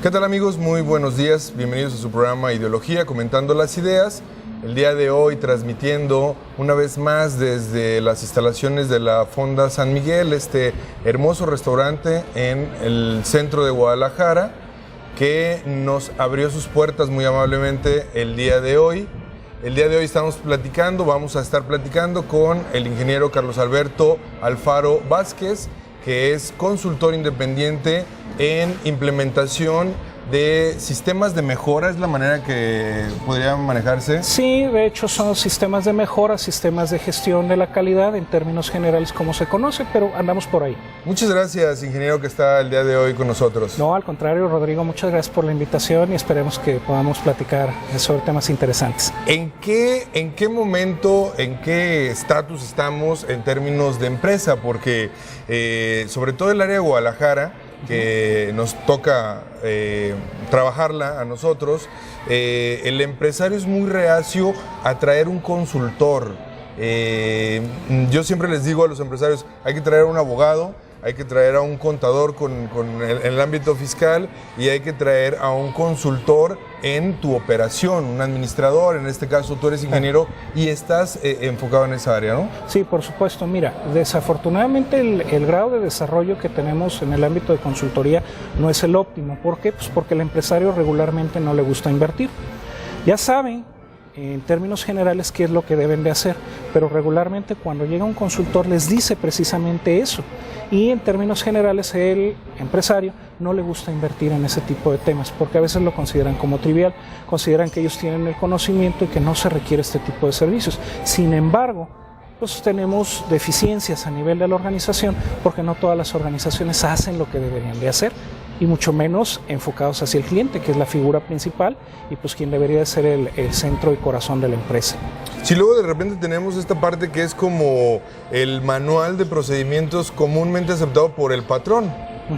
¿Qué tal, amigos? Muy buenos días, bienvenidos a su programa Ideología, comentando las ideas. El día de hoy transmitiendo una vez más desde las instalaciones de la Fonda San Miguel, este hermoso restaurante en el centro de Guadalajara, que nos abrió sus puertas muy amablemente el día de hoy. El día de hoy vamos a estar platicando con el ingeniero Carlos Alberto Alfaro Vázquez, que es consultor independiente en implementación de sistemas de mejora, ¿es la manera que podrían manejarse? Sí, de hecho son sistemas de mejora, sistemas de gestión de la calidad, en términos generales como se conoce, pero andamos por ahí. Muchas gracias, ingeniero, que está el día de hoy con nosotros. No, al contrario, Rodrigo, muchas gracias por la invitación y esperemos que podamos platicar sobre temas interesantes. ¿En qué momento, en qué estatus estamos en términos de empresa? Porque sobre todo el área de Guadalajara, que nos toca trabajarla a nosotros, el empresario es muy reacio a traer un consultor. Yo siempre les digo a los empresarios, hay que traer a un abogado, hay que traer a un contador en el ámbito fiscal y hay que traer a un consultor en tu operación, un administrador. En este caso tú eres ingeniero y estás enfocado en esa área, ¿no? Sí, por supuesto. Mira, desafortunadamente el grado de desarrollo que tenemos en el ámbito de consultoría no es el óptimo. ¿Por qué? Pues porque al empresario regularmente no le gusta invertir. Ya saben, en términos generales, qué es lo que deben de hacer, pero regularmente cuando llega un consultor les dice precisamente eso, y en términos generales el empresario no le gusta invertir en ese tipo de temas, porque a veces lo consideran como trivial, consideran que ellos tienen el conocimiento y que no se requiere este tipo de servicios. Sin embargo, pues tenemos deficiencias a nivel de la organización, porque no todas las organizaciones hacen lo que deberían de hacer, y mucho menos enfocados hacia el cliente, que es la figura principal y pues quien debería de ser el centro y corazón de la empresa. Si luego de repente tenemos esta parte que es como el manual de procedimientos comúnmente aceptado por el patrón,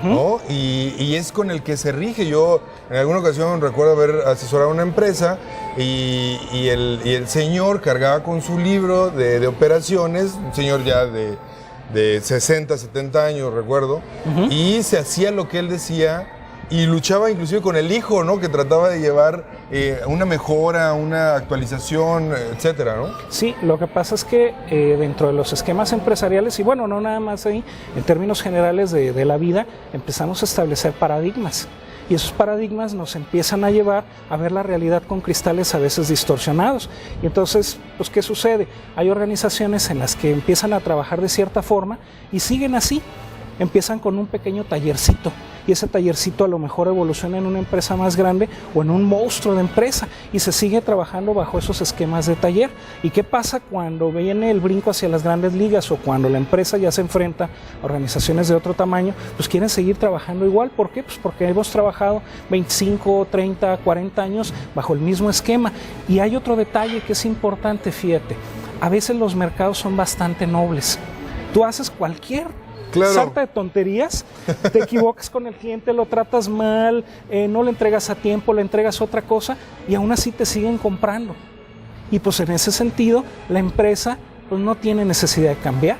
¿no? Y es con el que se rige. Yo en alguna ocasión recuerdo haber asesorado a una empresa y el señor cargaba con su libro de operaciones, un señor ya de 60, 70 años, recuerdo, y se hacía lo que él decía y luchaba inclusive con el hijo, ¿no? Que trataba de llevar una mejora, una actualización, etcétera, ¿no? Sí, lo que pasa es que dentro de los esquemas empresariales, y bueno, no nada más ahí, en términos generales de la vida, empezamos a establecer paradigmas. Y esos paradigmas nos empiezan a llevar a ver la realidad con cristales a veces distorsionados. Y entonces, pues, ¿qué sucede? Hay organizaciones en las que empiezan a trabajar de cierta forma y siguen así. Empiezan con un pequeño tallercito y ese tallercito a lo mejor evoluciona en una empresa más grande o en un monstruo de empresa y se sigue trabajando bajo esos esquemas de taller. ¿Y qué pasa cuando viene el brinco hacia las grandes ligas o cuando la empresa ya se enfrenta a organizaciones de otro tamaño? Pues quieren seguir trabajando igual. ¿Por qué? Pues porque hemos trabajado 25, 30, 40 años bajo el mismo esquema. Y hay otro detalle que es importante, fíjate. A veces los mercados son bastante nobles. Tú haces cualquier sarta de tonterías, te equivocas con el cliente, lo tratas mal, no le entregas a tiempo, le entregas otra cosa y aún así te siguen comprando. Y pues en ese sentido la empresa pues no tiene necesidad de cambiar.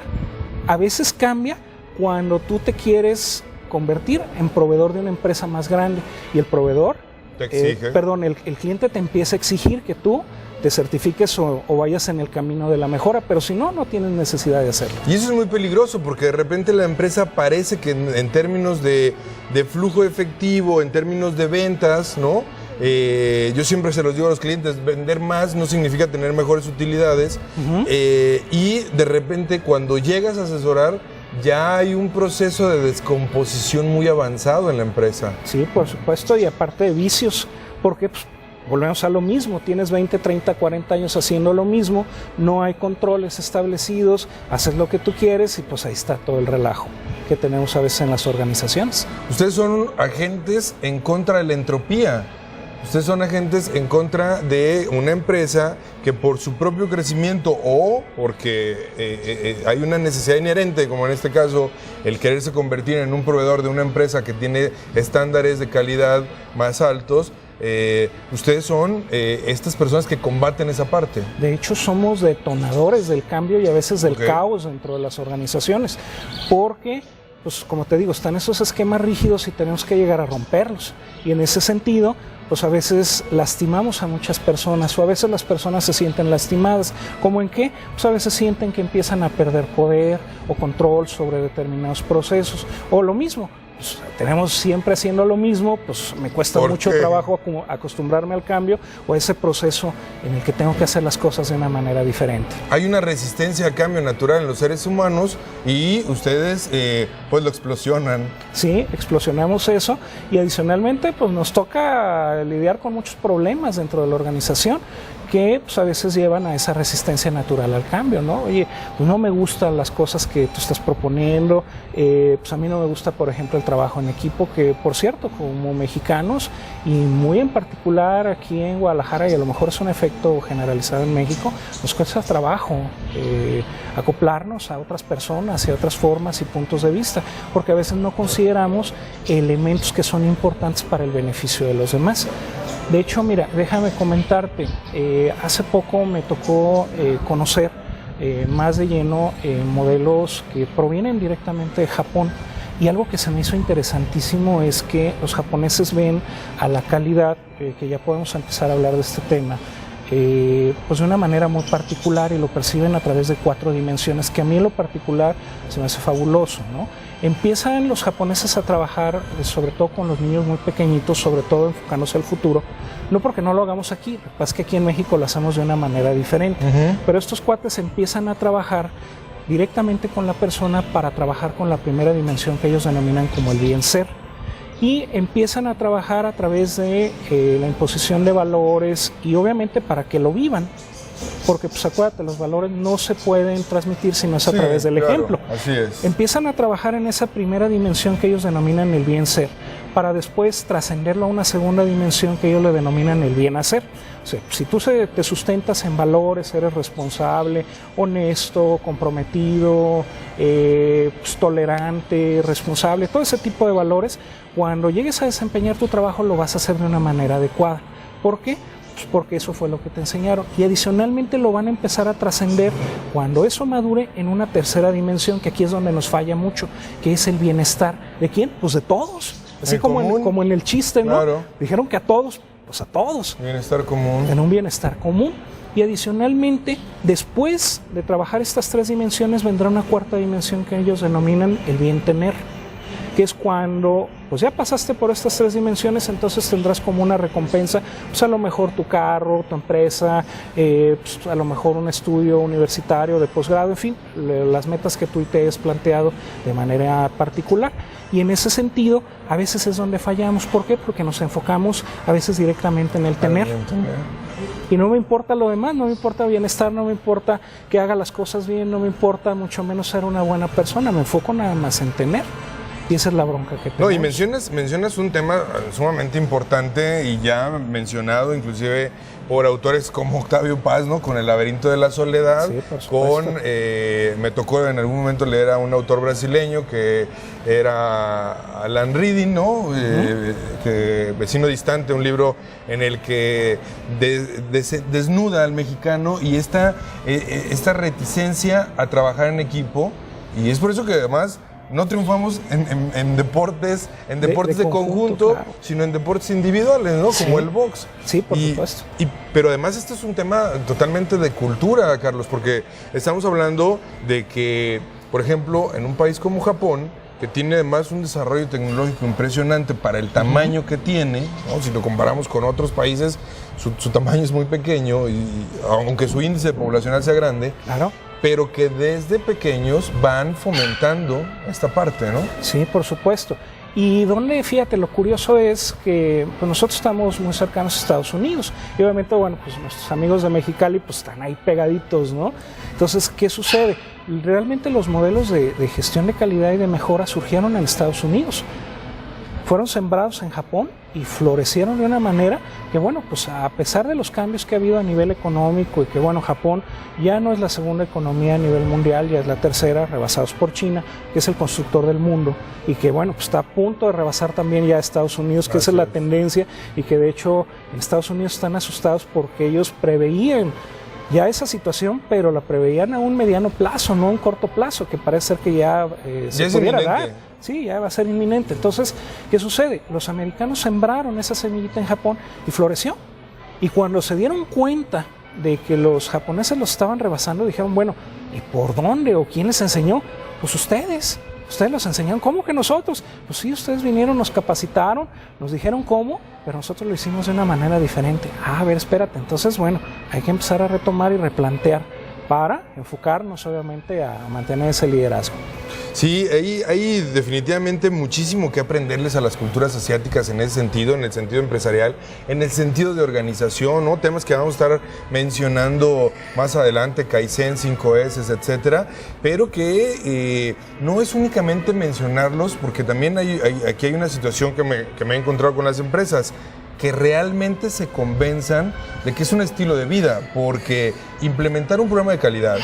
A veces cambia cuando tú te quieres convertir en proveedor de una empresa más grande y el proveedor, te exige. El cliente te empieza a exigir que tú te certifiques o vayas en el camino de la mejora, pero si no, no tienes necesidad de hacerlo. Y eso es muy peligroso porque de repente la empresa parece que en términos de flujo efectivo, en términos de ventas, ¿no? Yo siempre se los digo a los clientes, vender más no significa tener mejores utilidades, y de repente cuando llegas a asesorar ya hay un proceso de descomposición muy avanzado en la empresa. Sí, por supuesto, y aparte de vicios, porque pues, volvemos a lo mismo, tienes 20, 30, 40 años haciendo lo mismo, no hay controles establecidos, haces lo que tú quieres y pues ahí está todo el relajo que tenemos a veces en las organizaciones. Ustedes son agentes en contra de la entropía. Ustedes son agentes en contra de una empresa que por su propio crecimiento o porque hay una necesidad inherente, como en este caso, el quererse convertir en un proveedor de una empresa que tiene estándares de calidad más altos, ustedes son estas personas que combaten esa parte. De hecho, somos detonadores del cambio y a veces del caos dentro de las organizaciones, porque pues como te digo, están esos esquemas rígidos y tenemos que llegar a romperlos. Y en ese sentido, pues a veces lastimamos a muchas personas o a veces las personas se sienten lastimadas. ¿Cómo en qué? Pues a veces sienten que empiezan a perder poder o control sobre determinados procesos. O lo mismo, pues tenemos siempre haciendo lo mismo, pues me cuesta mucho trabajo acostumbrarme al cambio o a ese proceso en el que tengo que hacer las cosas de una manera diferente. Hay una resistencia al cambio natural en los seres humanos y ustedes pues lo explosionan. Sí, explosionamos eso y adicionalmente pues nos toca lidiar con muchos problemas dentro de la organización que pues, a veces llevan a esa resistencia natural al cambio, ¿no? Oye, pues no me gustan las cosas que tú estás proponiendo, pues a mí no me gusta, por ejemplo, el trabajo en equipo, que por cierto, como mexicanos y muy en particular aquí en Guadalajara, y a lo mejor es un efecto generalizado en México, nos cuesta trabajo acoplarnos a otras personas y a otras formas y puntos de vista, porque a veces no consideramos elementos que son importantes para el beneficio de los demás. De hecho, mira, déjame comentarte, hace poco me tocó conocer más de lleno modelos que provienen directamente de Japón y algo que se me hizo interesantísimo es que los japoneses ven a la calidad, que ya podemos empezar a hablar de este tema, pues de una manera muy particular y lo perciben a través de 4 dimensiones que a mí en lo particular se me hace fabuloso, ¿no? Empiezan los japoneses a trabajar sobre todo con los niños muy pequeñitos, sobre todo enfocándose al futuro, no porque no lo hagamos aquí, lo que pasa es que aquí en México lo hacemos de una manera diferente, pero estos cuates empiezan a trabajar directamente con la persona para trabajar con la primera dimensión que ellos denominan como el bien ser. Y empiezan a trabajar a través de la imposición de valores y obviamente para que lo vivan, porque pues acuérdate, los valores no se pueden transmitir si no es a través del ejemplo. Así es. Empiezan a trabajar en esa primera dimensión que ellos denominan el bien ser, para después trascenderlo a una segunda dimensión que ellos le denominan el bien hacer. O sea, si tú te sustentas en valores, eres responsable, honesto, comprometido, pues, tolerante, responsable, todo ese tipo de valores, cuando llegues a desempeñar tu trabajo lo vas a hacer de una manera adecuada. ¿Por qué? Pues porque eso fue lo que te enseñaron. Y adicionalmente lo van a empezar a trascender cuando eso madure en una tercera dimensión, que aquí es donde nos falla mucho, que es el bienestar. ¿De quién? Pues de todos. Así como en el chiste, ¿no? Claro. Dijeron que a todos, pues a todos. Bienestar común. En un bienestar común. Y adicionalmente, después de trabajar estas 3 dimensiones, vendrá una 4ª dimensión que ellos denominan el bien tener, que es cuando pues ya pasaste por estas 3 dimensiones, entonces tendrás como una recompensa, pues a lo mejor tu carro, tu empresa, pues a lo mejor un estudio universitario de posgrado, en fin, las metas que tú te hayas planteado de manera particular. Y en ese sentido, a veces es donde fallamos. ¿Por qué? Porque nos enfocamos a veces directamente en el tener. Y no me importa lo demás, no me importa bienestar, no me importa que haga las cosas bien, no me importa mucho menos ser una buena persona, me enfoco nada más en tener. Y esa es la bronca que tenemos. No, y mencionas un tema sumamente importante y ya mencionado inclusive por autores como Octavio Paz, ¿no? Con El laberinto de la soledad, sí, por supuesto. me tocó en algún momento leer a un autor brasileño que era Alan Reading, ¿no? Que Vecino distante, un libro en el que desnuda al mexicano y esta reticencia a trabajar en equipo, y es por eso que además no triunfamos en deportes de conjunto, claro, sino en deportes individuales, ¿no? Sí. Como el box. Sí, por supuesto. Pero además este es un tema totalmente de cultura, Carlos, porque estamos hablando de que, por ejemplo, en un país como Japón, que tiene además un desarrollo tecnológico impresionante para el tamaño que tiene, ¿no? Si lo comparamos con otros países, su tamaño es muy pequeño, y aunque su índice poblacional sea grande, claro, pero que desde pequeños van fomentando esta parte, ¿no? Sí, por supuesto. Y donde, fíjate, lo curioso es que pues nosotros estamos muy cercanos a Estados Unidos y obviamente, bueno, pues nuestros amigos de Mexicali pues están ahí pegaditos, ¿no? Entonces, ¿qué sucede? Realmente los modelos de gestión de calidad y de mejora surgieron en Estados Unidos. Fueron sembrados en Japón y florecieron de una manera que, bueno, pues a pesar de los cambios que ha habido a nivel económico y que, bueno, Japón ya no es la segunda economía a nivel mundial, ya es la tercera, rebasados por China, que es el constructor del mundo, y que, bueno, pues está a punto de rebasar también ya a Estados Unidos, que esa es la tendencia, y que de hecho en Estados Unidos están asustados porque ellos preveían ya esa situación, pero la preveían a un mediano plazo, no a un corto plazo, que parece ser que ya se pudiera dar. Sí, ya va a ser inminente. Entonces, ¿qué sucede? Los americanos sembraron esa semillita en Japón y floreció. Y cuando se dieron cuenta de que los japoneses los estaban rebasando, dijeron, bueno, ¿y por dónde? ¿O quién les enseñó? Pues ustedes los enseñaron. ¿Cómo que nosotros? Pues sí, ustedes vinieron, nos capacitaron, nos dijeron cómo, pero nosotros lo hicimos de una manera diferente. A ver, espérate. Entonces, bueno, hay que empezar a retomar y replantear para enfocarnos, obviamente, a mantener ese liderazgo. Sí, hay definitivamente muchísimo que aprenderles a las culturas asiáticas en ese sentido, en el sentido empresarial, en el sentido de organización, ¿no? Temas que vamos a estar mencionando más adelante, Kaizen, 5S, etcétera, pero que no es únicamente mencionarlos, porque también aquí hay una situación que me he encontrado con las empresas, que realmente se convenzan de que es un estilo de vida, porque implementar un programa de calidad,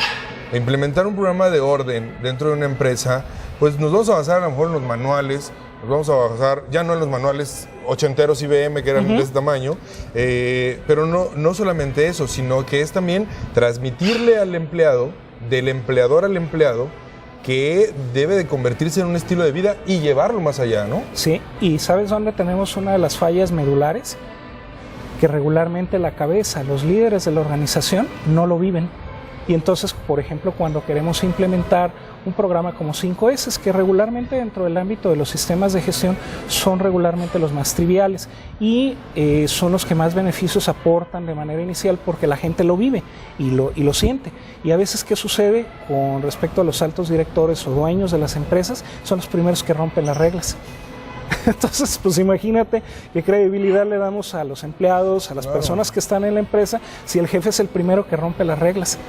implementar un programa de orden dentro de una empresa, pues nos vamos a basar a lo mejor en los manuales, nos vamos a basar ya no en los manuales ochenteros IBM que eran de ese tamaño, pero no solamente eso, sino que es también transmitirle al empleado, del empleador al empleado, que debe de convertirse en un estilo de vida y llevarlo más allá, ¿no? Sí, y ¿sabes dónde tenemos una de las fallas medulares? Que regularmente la cabeza, los líderes de la organización no lo viven. Y entonces, por ejemplo, cuando queremos implementar un programa como 5S, que regularmente dentro del ámbito de los sistemas de gestión son regularmente los más triviales y son los que más beneficios aportan de manera inicial porque la gente lo vive y lo siente. Y a veces, ¿qué sucede con respecto a los altos directores o dueños de las empresas? Son los primeros que rompen las reglas. Entonces, pues imagínate qué credibilidad le damos a los empleados, a las personas que están en la empresa, si el jefe es el primero que rompe las reglas.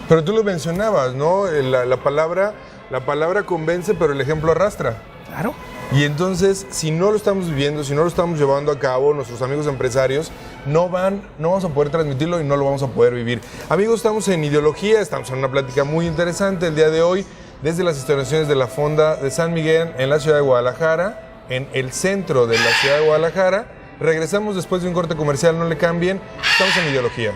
Pero tú lo mencionabas, ¿no? La palabra convence, pero el ejemplo arrastra. Claro. Y entonces, si no lo estamos viviendo, si no lo estamos llevando a cabo, nuestros amigos empresarios no vamos a poder transmitirlo y no lo vamos a poder vivir. Amigos, estamos en Ideología, estamos en una plática muy interesante el día de hoy, desde las instalaciones de la Fonda de San Miguel en la ciudad de Guadalajara, en el centro de la ciudad de Guadalajara. Regresamos después de un corte comercial, no le cambien, estamos en Ideología.